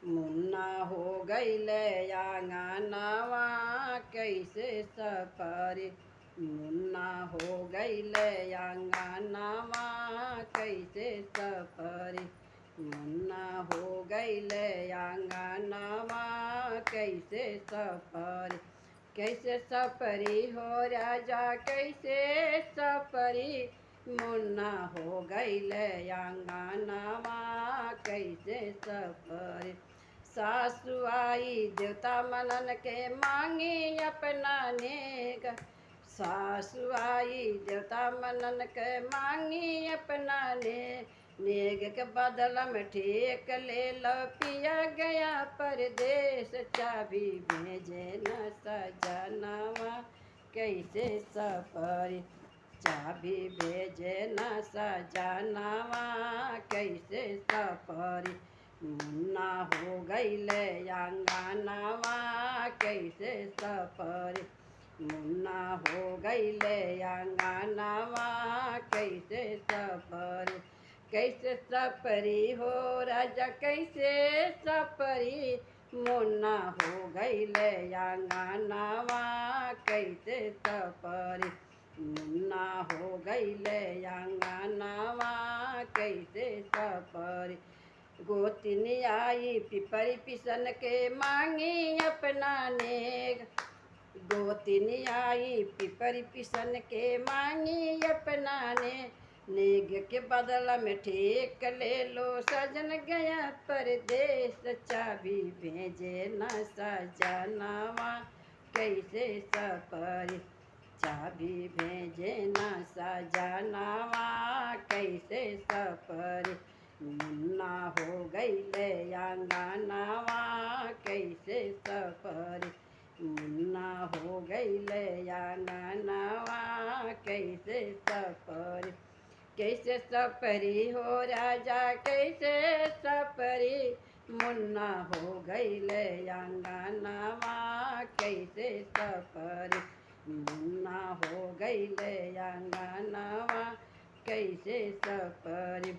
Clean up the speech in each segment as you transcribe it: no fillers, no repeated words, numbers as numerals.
मुन्ना हो गईले आंगनवा कैसे सपरी। मुन्ना हो गईले आंगनवा कैसे सपरी। मुन्ना हो गईले आंगनवा कैसे सपरी। कैसे सपरी हो राजा कैसे सपरी। मुन्ना हो गईले आंगनवा कैसे सपरी। सासु आई देवता मनन के मांगी अपना नेग। सासु आई देवता मनन के मांगी अपना नेग के बदल में ठेक ले लो पिया गया परदेश। चाबी भेजे न सजनवा कैसे सपरी। चाबी भेजे न सजनवा कैसे सपरी। मुन्ना हो गईले आंगनवा कैसे सपरी। मुन्ना हो गईले आंगनवा कैसे सपरी। कैसे सपरी हो राजा कैसे सपरी। मुन्ना हो गईले आंगनवा कैसे सपरी। मुन्ना हो गईले आंगनवा कैसे सपरी। गोतिन आई पिपरी पिसन के मांगी अपना नेग। गोतिन आई पिपरी पिसन के मांगी अपना नेग के बदला में ठेक ले लो सजन गया परदेश। चाबी भेजे न सजनवा कैसे सपरी। चाबी भेजे न सजनवा कैसे सपरी। मुन्ना हो गईले आंगनवा कैसे सपरी। मुन्ना हो गईले आंगनवा कैसे सपरी। कैसे सपरी हो राजा कैसे सपरी। मुन्ना हो गईले आंगनवा कैसे सपरी। मुन्ना हो गईले आंगनवा कैसे सपरी।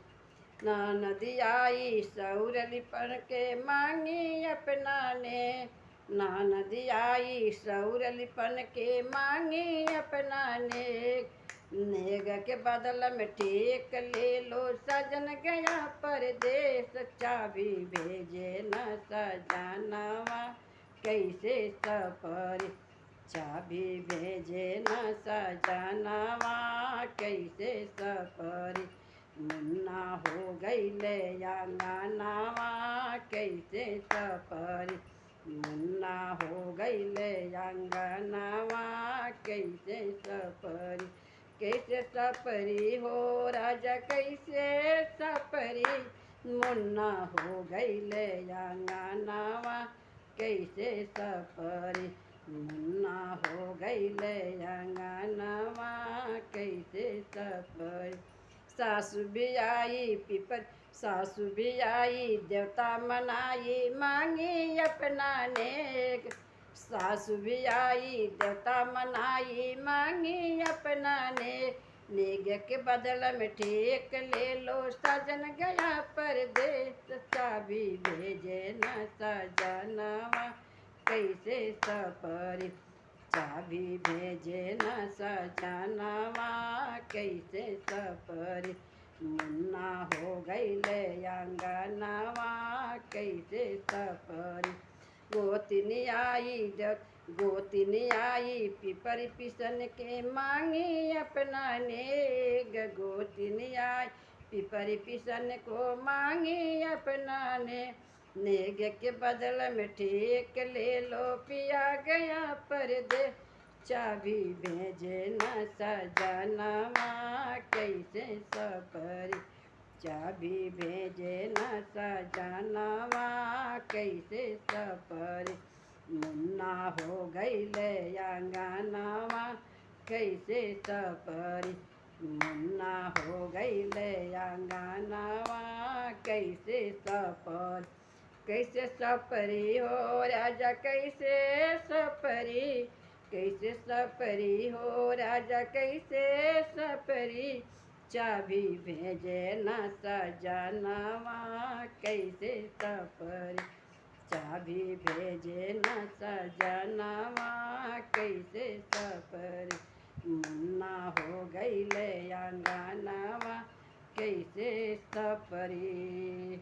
नदी आई सौर लिपन के मांगी अपना ने। नदी आई सौर लिपन के मांगी अपना नेग के बदल में ठेक ले लो सजन गया परदेश। चाबी भेजे न सजनवा कैसे सपरी। चाबी भेजे न सजनवा कैसे सपरी। मुन्ना हो गईले आंगनवा कैसे सपरी। मुन्ना हो गईले आंगनवा कैसे सपरी। कैसे सपरी हो राजा कैसे सपरी। मुन्ना हो गईले आंगनवा कैसे सपरी। मुन्ना हो गईले आंगनवा कैसे सपरी। सासु भी आई पिपर सासु भी आई देवता मनाई मांगी अपना नेग। सासु भी आई देवता मनाई मांगी अपना नेग के बदल में ठेक ले लो सजन गया परदेश। चाबी भेजे न सजनवा कैसे सपरी। चाबी भेजे न सजनवा कैसे सपरी। मुन्ना हो गईले आंगनवा कैसे सपरी। गोतिन आई गोतिन आई पिपरी पिसन के मांगी अपना नेग। गोतिन आई पिपरी पिसन को मांगी अपना नेग के बदल में ठेक ले लो पिया गया परदेश। चाबी भेजे न सजनवा कैसे सपरी। चाबी भेजे न सजनवा कैसे सपरी। मुन्ना हो गईले आंगनवा कैसे सपरी। मुन्ना हो गईले आंगनवा कैसे सपरी। कैसे सपरी हो राजा कैसे सपरी। कैसे सपरी हो राजा कैसे सपरी। चाबी भेजे न सजनवा कैसे सपरी। चाभी भेजे न सजनवा कैसे सफर मुन्ना हो गईले अंगनवा कैसे सफरी।